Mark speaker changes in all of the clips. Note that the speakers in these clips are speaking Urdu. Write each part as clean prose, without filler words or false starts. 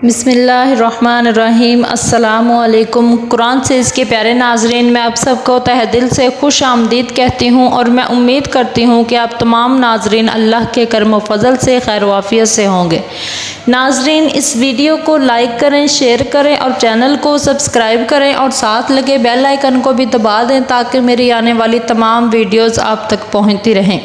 Speaker 1: بسم اللہ الرحمن الرحیم۔ السلام علیکم۔ قرآن سے اس کے پیارے ناظرین، میں آپ سب کو تہہ دل سے خوش آمدید کہتی ہوں اور میں امید کرتی ہوں کہ آپ تمام ناظرین اللہ کے کرم و فضل سے خیر و عافیت سے ہوں گے۔ ناظرین، اس ویڈیو کو لائک کریں، شیئر کریں اور چینل کو سبسکرائب کریں اور ساتھ لگے بیل آئیکن کو بھی دبا دیں تاکہ میری آنے والی تمام ویڈیوز آپ تک پہنچتی رہیں۔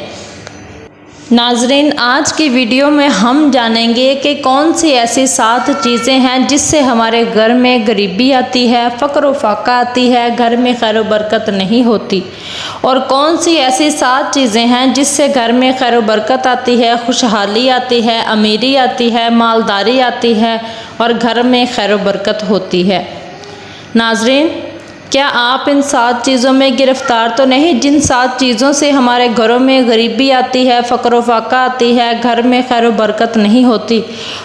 Speaker 1: ناظرین، آج کی ویڈیو میں ہم جانیں گے کہ کون سی ایسی 7 چیزیں ہیں جس سے ہمارے گھر میں غریبی آتی ہے، فقر و فاقہ آتی ہے، گھر میں خیر و برکت نہیں ہوتی، اور کون سی ایسی 7 چیزیں ہیں جس سے گھر میں خیر و برکت آتی ہے، خوشحالی آتی ہے، امیری آتی ہے، مالداری آتی ہے اور گھر میں خیر و برکت ہوتی ہے۔ ناظرین، کیا آپ ان 7 چیزوں میں گرفتار تو نہیں جن 7 چیزوں سے ہمارے گھروں میں غریبی آتی ہے، فقر و فاقہ آتی ہے، گھر میں خیر و برکت نہیں ہوتی؟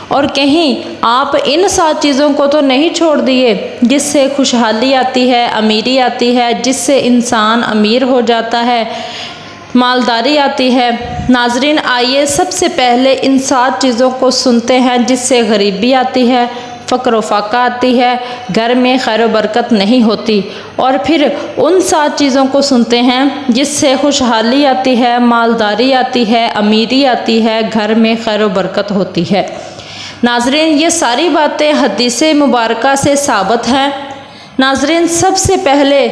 Speaker 1: اور کہیں آپ ان 7 چیزوں کو تو نہیں چھوڑ دیے جس سے خوشحالی آتی ہے، امیری آتی ہے، جس سے انسان امیر ہو جاتا ہے، مالداری آتی ہے؟ ناظرین، آئیے سب سے پہلے ان 7 چیزوں کو سنتے ہیں جس سے غریبی آتی ہے، فقر و فاقہ آتی ہے، گھر میں خیر و برکت نہیں ہوتی، اور پھر ان 7 چیزوں کو سنتے ہیں جس سے خوشحالی آتی ہے، مالداری آتی ہے، امیری آتی ہے، گھر میں خیر و برکت ہوتی ہے۔ ناظرین، یہ ساری باتیں حدیث مبارکہ سے ثابت ہیں۔ ناظرین، سب سے پہلے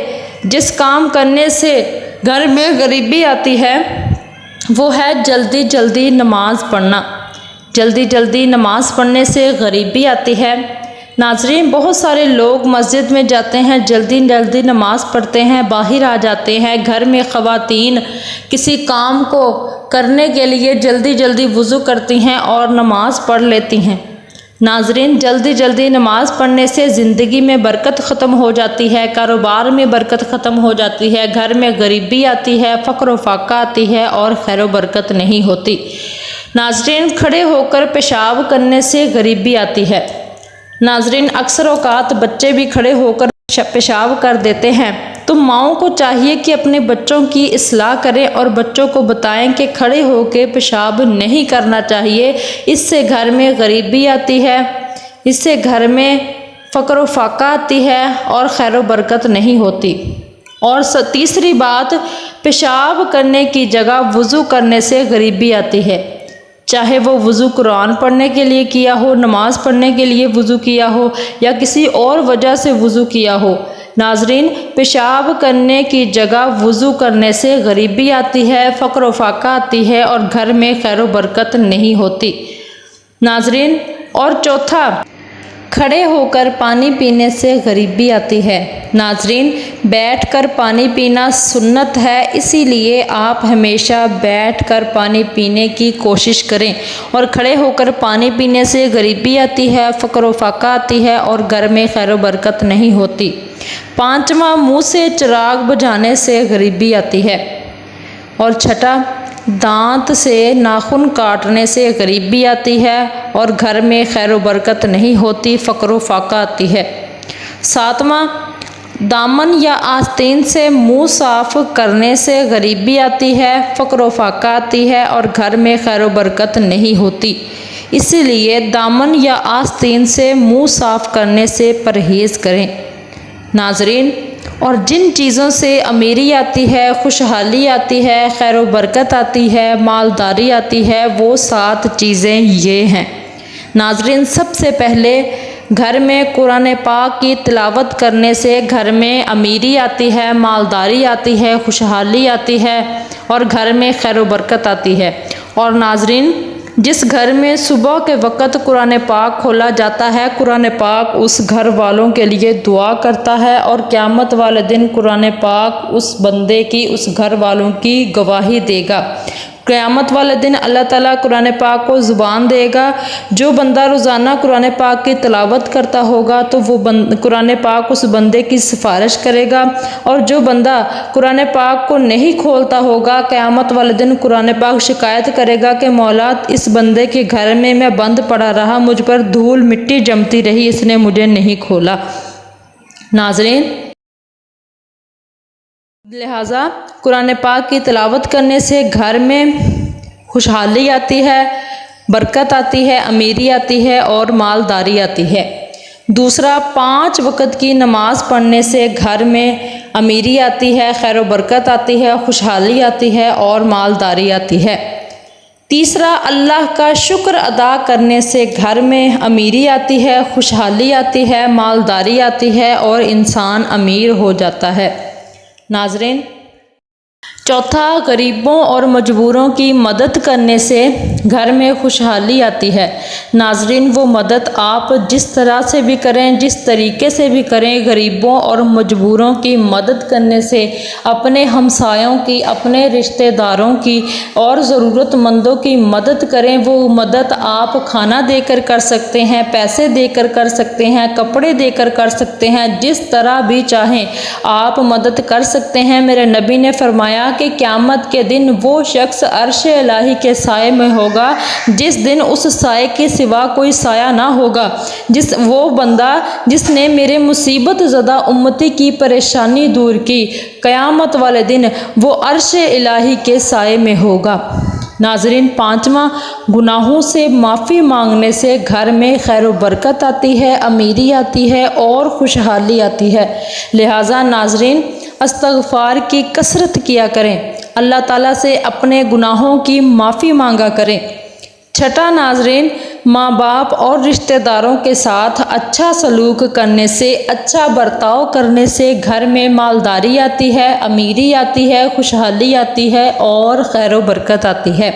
Speaker 1: جس کام کرنے سے گھر میں غریبی آتی ہے وہ ہے جلدی جلدی نماز پڑھنا۔ جلدی جلدی نماز پڑھنے سے غریبی آتی ہے۔ ناظرین، بہت سارے لوگ مسجد میں جاتے ہیں، جلدی جلدی نماز پڑھتے ہیں، باہر آ جاتے ہیں۔ گھر میں خواتین کسی کام کو کرنے کے لیے جلدی جلدی وضو کرتی ہیں اور نماز پڑھ لیتی ہیں۔ ناظرین، جلدی جلدی نماز پڑھنے سے زندگی میں برکت ختم ہو جاتی ہے، کاروبار میں برکت ختم ہو جاتی ہے، گھر میں غریبی آتی ہے، فقر و فاقہ آتی ہے اور خیر و برکت نہیں ہوتی۔ ناظرین، کھڑے ہو کر پیشاب کرنے سے غریبی آتی ہے۔ ناظرین، اکثر اوقات بچے بھی کھڑے ہو کر پیشاب کر دیتے ہیں، تو ماؤں کو چاہیے کہ اپنے بچوں کی اصلاح کریں اور بچوں کو بتائیں کہ کھڑے ہو کے پیشاب نہیں کرنا چاہیے، اس سے گھر میں غریبی آتی ہے، اس سے گھر میں فقر و فاقہ آتی ہے اور خیر و برکت نہیں ہوتی۔ اور تیسری بات، پیشاب کرنے کی جگہ وضو کرنے سے غریبی آتی ہے، چاہے وہ وضو قرآن پڑھنے کے لیے کیا ہو، نماز پڑھنے کے لیے وضو کیا ہو یا کسی اور وجہ سے وضو کیا ہو۔ ناظرین، پیشاب کرنے کی جگہ وضو کرنے سے غریبی آتی ہے، فقر و فاقہ آتی ہے اور گھر میں خیر و برکت نہیں ہوتی۔ ناظرین، اور چوتھا، کھڑے ہو کر پانی پینے سے غریبی آتی ہے۔ ناظرین، بیٹھ کر پانی پینا سنت ہے، اسی لیے آپ ہمیشہ بیٹھ کر پانی پینے کی کوشش کریں، اور کھڑے ہو کر پانی پینے سے غریبی آتی ہے، فقر و فاقہ آتی ہے اور گھر میں خیر و برکت نہیں ہوتی۔ پانچواں، منہ سے چراغ بجھانے سے غریبی آتی ہے۔ اور چھٹا، دانت سے ناخن کاٹنے سے غریبی آتی ہے اور گھر میں خیر و برکت نہیں ہوتی، فقر و فاقہ آتی ہے۔ ساتواں، دامن یا آستین سے منہ صاف کرنے سے غریبی آتی ہے، فقر و فاقہ آتی ہے اور گھر میں خیر و برکت نہیں ہوتی، اسی لیے دامن یا آستین سے منہ صاف کرنے سے پرہیز کریں۔ ناظرین، اور جن چیزوں سے امیری آتی ہے، خوشحالی آتی ہے، خیر و برکت آتی ہے، مالداری آتی ہے، وہ 7 چیزیں یہ ہیں۔ ناظرین، سب سے پہلے گھر میں قرآن پاک کی تلاوت کرنے سے گھر میں امیری آتی ہے، مالداری آتی ہے، خوشحالی آتی ہے اور گھر میں خیر و برکت آتی ہے۔ اور ناظرین، جس گھر میں صبح کے وقت قرآن پاک کھولا جاتا ہے، قرآن پاک اس گھر والوں کے لیے دعا کرتا ہے اور قیامت والے دن قرآن پاک اس بندے کی، اس گھر والوں کی گواہی دے گا۔ قیامت والے دن اللہ تعالیٰ قرآن پاک کو زبان دے گا، جو بندہ روزانہ قرآن پاک کی تلاوت کرتا ہوگا تو وہ قرآن پاک اس بندے کی سفارش کرے گا، اور جو بندہ قرآن پاک کو نہیں کھولتا ہوگا قیامت والے دن قرآن پاک شکایت کرے گا کہ مولا، اس بندے کے گھر میں بند پڑا رہا، مجھ پر دھول مٹی جمتی رہی، اس نے مجھے نہیں کھولا۔ ناظرین، لہٰذا قرآن پاک کی تلاوت کرنے سے گھر میں خوشحالی آتی ہے، برکت آتی ہے، امیری آتی ہے اور مالداری آتی ہے۔ دوسرا، 5 وقت کی نماز پڑھنے سے گھر میں امیری آتی ہے، خیر و برکت آتی ہے، خوشحالی آتی ہے اور مالداری آتی ہے۔ تیسرا، اللہ کا شکر ادا کرنے سے گھر میں امیری آتی ہے، خوشحالی آتی ہے، مالداری آتی ہے اور انسان امیر ہو جاتا ہے۔ ناظرین، چوتھا، غریبوں اور مجبوروں کی مدد کرنے سے گھر میں خوشحالی آتی ہے۔ ناظرین، وہ مدد آپ جس طرح سے بھی کریں، جس طریقے سے بھی کریں، غریبوں اور مجبوروں کی مدد کرنے سے، اپنے ہمسایوں کی، اپنے رشتہ داروں کی اور ضرورت مندوں کی مدد کریں۔ وہ مدد آپ کھانا دے کر کر سکتے ہیں، پیسے دے کر کر سکتے ہیں، کپڑے دے کر کر سکتے ہیں، جس طرح بھی چاہیں آپ مدد کر سکتے ہیں۔ میرے نبی نے فرمایا کہ قیامت کے دن وہ شخص عرش الہی کے سائے میں ہوگا جس دن اس سائے کے سوا کوئی سایہ نہ ہوگا، وہ بندہ جس نے میرے مصیبت زدہ امتی کی پریشانی دور کی، قیامت والے دن وہ عرش الہی کے سائے میں ہوگا۔ ناظرین، پانچواں، گناہوں سے معافی مانگنے سے گھر میں خیر و برکت آتی ہے، امیری آتی ہے اور خوشحالی آتی ہے۔ لہٰذا ناظرین، استغفار کی کثرت کیا کریں، اللہ تعالیٰ سے اپنے گناہوں کی معافی مانگا کریں۔ چھٹا، ناظرین، ماں باپ اور رشتہ داروں کے ساتھ اچھا سلوک کرنے سے، اچھا برتاؤ کرنے سے گھر میں مالداری آتی ہے، امیری آتی ہے، خوشحالی آتی ہے اور خیر و برکت آتی ہے۔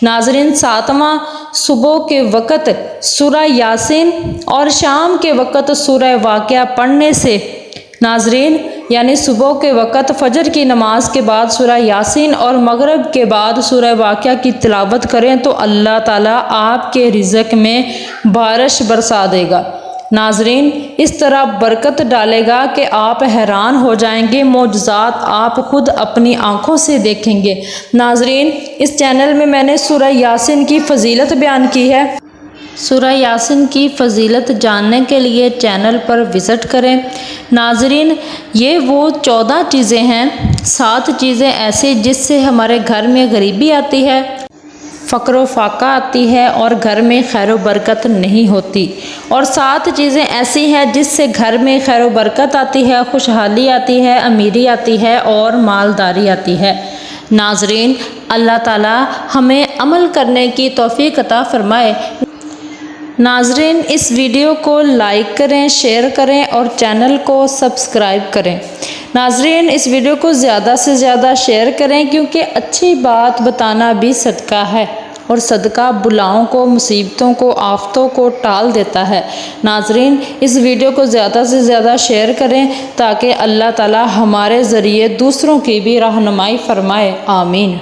Speaker 1: ناظرین، ساتواں، صبح کے وقت سورہ یاسین اور شام کے وقت سورہ واقعہ پڑھنے سے، ناظرین یعنی صبح کے وقت فجر کی نماز کے بعد سورہ یاسین اور مغرب کے بعد سورہ واقعہ کی تلاوت کریں تو اللہ تعالیٰ آپ کے رزق میں بارش برسا دے گا۔ ناظرین، اس طرح برکت ڈالے گا کہ آپ حیران ہو جائیں گے، معجزات آپ خود اپنی آنکھوں سے دیکھیں گے۔ ناظرین، اس چینل میں میں نے سورہ یاسین کی فضیلت بیان کی ہے۔ سورہ یاسین کی فضیلت جاننے کے لیے چینل پر وزٹ کریں۔ ناظرین، یہ وہ 14 چیزیں ہیں، 7 چیزیں ایسی جس سے ہمارے گھر میں غریبی آتی ہے، فقر و فاقہ آتی ہے اور گھر میں خیر و برکت نہیں ہوتی، اور 7 چیزیں ایسی ہیں جس سے گھر میں خیر و برکت آتی ہے، خوشحالی آتی ہے، امیری آتی ہے اور مالداری آتی ہے۔ ناظرین، اللہ تعالی ہمیں عمل کرنے کی توفیق عطا فرمائے۔ ناظرین، اس ویڈیو کو لائک کریں، شیئر کریں اور چینل کو سبسکرائب کریں۔ ناظرین، اس ویڈیو کو زیادہ سے زیادہ شیئر کریں کیونکہ اچھی بات بتانا بھی صدقہ ہے اور صدقہ بلاؤں کو، مصیبتوں کو، آفتوں کو ٹال دیتا ہے۔ ناظرین، اس ویڈیو کو زیادہ سے زیادہ شیئر کریں تاکہ اللہ تعالی ہمارے ذریعے دوسروں کی بھی رہنمائی فرمائے۔ آمین۔